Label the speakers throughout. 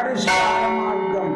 Speaker 1: పరిష్కార మార్గం.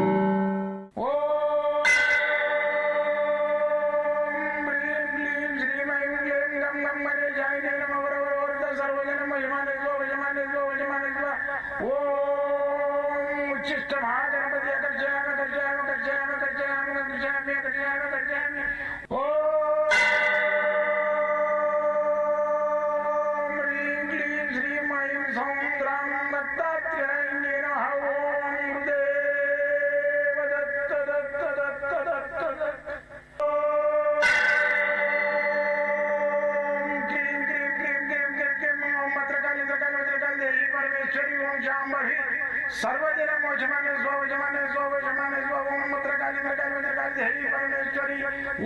Speaker 1: सर्वजन मोचमाने स्वजमाने स्वजमाने स्वम मुद्रकाली मकाली मकाली देवी परमेश्वरी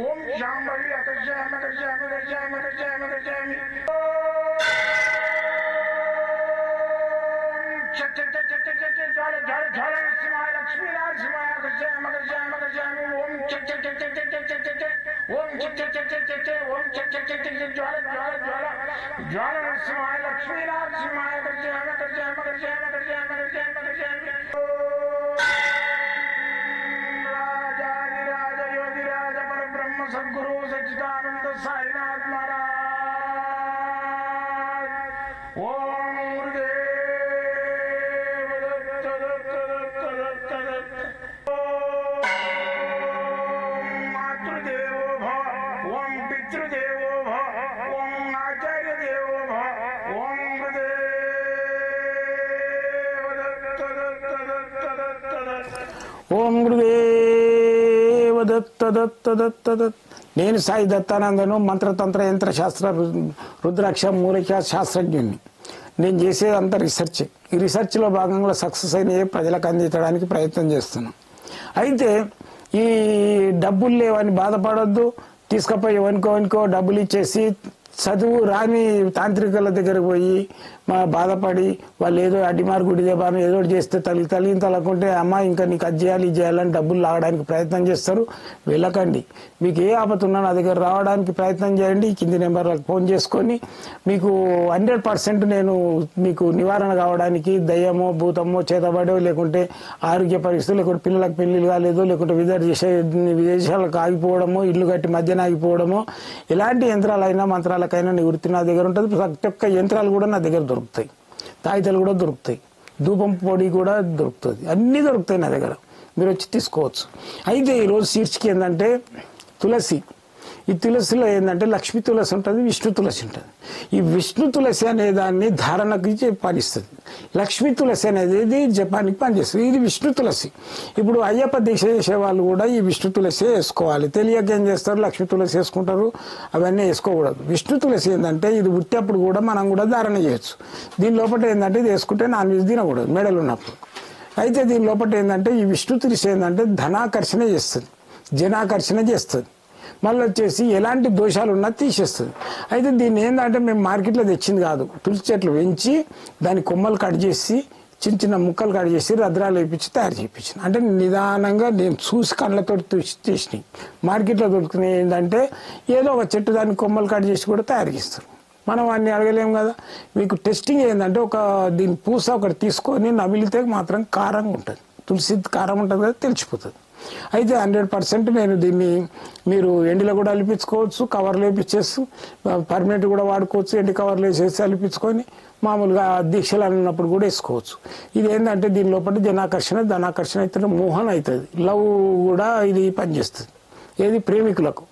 Speaker 1: ओम शांभवी अकर्षयामि अकर्षयामि अकर्षयामि अकर्षयामि अकर्षयामि चट चट चट चट चट ज्वाल ज्वाल ज्वाल नरसिंहाय लक्ष्मी नरसिंहाय अकर्षयामि अकर्षयामि अकर्षयामि ओम चट चट चट चट चट चट चट ओम चट चट चट चट चट ओम चट चट चट चट ज्वाल ज्वाल ज्वाल ज्वाल नरसिंहाय लक्ष्मी नरसिंहाय अकर्षयामि अकर्षयामि अकर्षयामि अकर्षयामि अकर्षयामि अकर्षयामि राजाधिराज योगिराज परब्रह्म सद्गुरु सच्चिदानंद साईनाथ महाराज ओम गुरुदेव दत्त दत्त दत्त दत्त दत्त ओम मातृदेवो भव ओम पितृदेवो भव ओम आचार्य देवो भव ओम ఓం గురుదేవ దత్త దత్త దత్త దత్త. నేను సాయి దత్తానందను, మంత్రతంత్ర యంత్ర శాస్త్ర రుద్రాక్ష మూలిక శాస్త్రజ్ఞుడిని. నేను చేసేది అంతా రీసెర్చ్. ఈ రీసెర్చ్లో భాగంగా సక్సెస్ అయిన ప్రజలకు అందించడానికి ప్రయత్నం చేస్తున్నాం. అయితే ఈ డబ్బులు లేవని బాధపడొద్దు. తీసుకపోయి ఎవరికో డబ్బులు ఇచ్చేసి చదువు రాని తాంత్రికుల దగ్గరకు పోయి బాధపడి వాళ్ళు ఏదో అడ్డిమారు గుడిదేబాను ఏదో చేస్తే తలిగిన తలకుంటే అమ్మ ఇంకా నీకు అది చేయాలి ఇది చేయాలని డబ్బులు లాగడానికి ప్రయత్నం చేస్తారు. వెళ్ళకండి. మీకు ఏ ఆపద ఉన్నా నా దగ్గర రావడానికి ప్రయత్నం చేయండి. కింది నెంబర్లకు ఫోన్ చేసుకొని మీకు 100% నేను మీకు నివారణ కావడానికి దయ్యమో భూతమో చేతబడో లేకుంటే ఆరోగ్య పరిస్థితులు లేకుంటే పిల్లలకు పెళ్లిళ్ళు కాలేదో లేకుంటే విదేశాలకు ఆగిపోవడమో ఇల్లు కట్టి మధ్యన ఆగిపోవడమో ఎలాంటి యంత్రాలైనా మంత్రాలకైనా నివృత్తి నా దగ్గర ఉంటుంది. ప్రతి ఒక్క యంత్రాలు కూడా నా దగ్గర దొరుకుతాయి. తాయితలు కూడా దొరుకుతాయి. ధూపం పొడి కూడా దొరుకుతుంది. అన్నీ దొరుకుతాయి నా దగ్గర. మీరు వచ్చి తీసుకోవచ్చు. అయితే ఈరోజు శీర్షిక ఏంటంటే తులసి. ఈ తులసిలో ఏంటంటే లక్ష్మీ తులసి ఉంటుంది, విష్ణు తులసి ఉంటుంది. ఈ విష్ణు తులసి అనే దాన్ని ధారణకి పనిస్తుంది. లక్ష్మీ తులసి అనేది జపానికి పనిచేస్తుంది. ఇది విష్ణు తులసి. ఇప్పుడు అయ్యప్ప దీక్ష చేసే వాళ్ళు కూడా ఈ విష్ణు తులసి వేసుకోవాలి. తెలియక ఏం చేస్తారు, లక్ష్మీ తులసి వేసుకుంటారు. అవన్నీ వేసుకోకూడదు. విష్ణు తులసి ఏంటంటే ఇది ఉట్టేప్పుడు కూడా మనం కూడా ధారణ చేయొచ్చు. దీని లోపల ఏంటంటే ఇది వేసుకుంటే నాన్ వెజ్ తినకూడదు మెడలు ఉన్నప్పుడు. అయితే దీని లోపల ఏంటంటే ఈ విష్ణు తులసి ఏంటంటే ధనాకర్షణ చేస్తుంది, జనాకర్షణ చేస్తుంది. మళ్ళీ వచ్చేసి ఎలాంటి దోషాలు ఉన్నా తీసేస్తుంది. అయితే దీన్ని ఏంటంటే మేము మార్కెట్లో తెచ్చింది కాదు. తులసి చెట్లు పెంచి దాని కొమ్మలు కట్ చేసి చిన్న చిన్న ముక్కలు కట్ చేసి రద్రాలు వేయించి తయారు చేయించిన. అంటే నిదానంగా నేను చూసి కళ్ళతో తీసినాయి. మార్కెట్లో దొరుకుతున్నాయి ఏంటంటే ఏదో ఒక చెట్టు దాని కొమ్మలు కట్ చేసి కూడా తయారు చేస్తారు. మనం అన్ని అడగలేము కదా. మీకు టెస్టింగ్ ఏంటంటే దీని పూస ఒకటి తీసుకొని నమిలితే మాత్రం కారంగా ఉంటుంది. తులసి కారం ఉంటుంది కదా, తెలిసిపోతుంది. అయితే 100% నేను దీన్ని మీరు ఎండిలో కూడా అలిపించుకోవచ్చు, కవర్లు వేపించేసి పర్మనెంట్ కూడా వాడుకోవచ్చు. ఎండి కవర్లు వేసేసి అలిపించుకొని మామూలుగా దీక్షలు అన్నప్పుడు కూడా వేసుకోవచ్చు. ఇది ఏంటంటే దీని లోపల జనాకర్షణ ధనాకర్షణ అవుతుంది, మోహన్ అవుతుంది, లవ్ కూడా ఇది పనిచేస్తుంది. ఏది ప్రేమికులకు.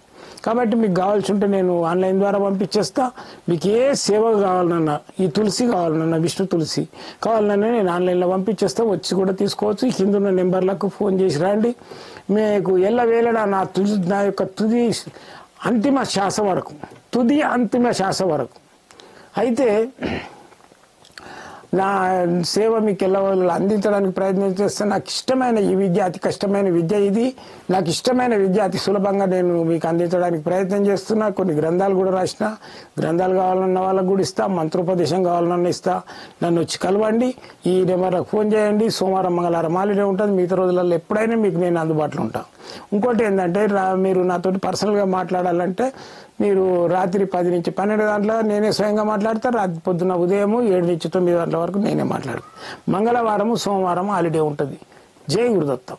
Speaker 1: కాబట్టి మీకు కావాల్సి ఉంటే నేను ఆన్లైన్ ద్వారా పంపించేస్తా. మీకు ఏ సేవ కావాలన్నా, ఈ తులసి కావాలన్నా, విష్ణు తులసి కావాలన్నా నేను ఆన్లైన్లో పంపించేస్తా. వచ్చి కూడా తీసుకోవచ్చు. కింద ఉన్న నెంబర్లకు ఫోన్ చేసి రండి. మీకు ఎల్లవేళ నా యొక్క అంతిమ శ్వాస వరకు అయితే నా సేవ మీకు ఎల్లవేళ అందించడానికి ప్రయత్నం చేస్తే నాకు ఇష్టమైన ఈ విద్య అతి కష్టమైన విద్య. ఇది నాకు ఇష్టమైన విద్య అతి సులభంగా నేను మీకు అందించడానికి ప్రయత్నం చేస్తున్నా. కొన్ని గ్రంథాలు కూడా రాసిన. గ్రంథాలు కావాలన్న వాళ్ళకు కూడా ఇస్తా, మంత్రోపదేశం కావాలన్నా ఇస్తా. నన్ను వచ్చి కలవండి. ఈ నెంబర్లకు ఫోన్ చేయండి. సోమవారం మంగళవారం హాలిడే ఉంటుంది. మిగతా రోజులలో ఎప్పుడైనా మీకు నేను అందుబాటులో ఉంటాను. ఇంకోటి ఏంటంటే మీరు నాతోటి పర్సనల్గా మాట్లాడాలంటే మీరు రాత్రి 10 నుంచి 12 గంటల నేనే స్వయంగా మాట్లాడతా. రాత్రి పొద్దున్న ఉదయం 7 నుంచి 9 గంటల వరకు నేనే మాట్లాడతాను. మంగళవారం సోమవారం హాలిడే ఉంటుంది. జై గురుదత్తం.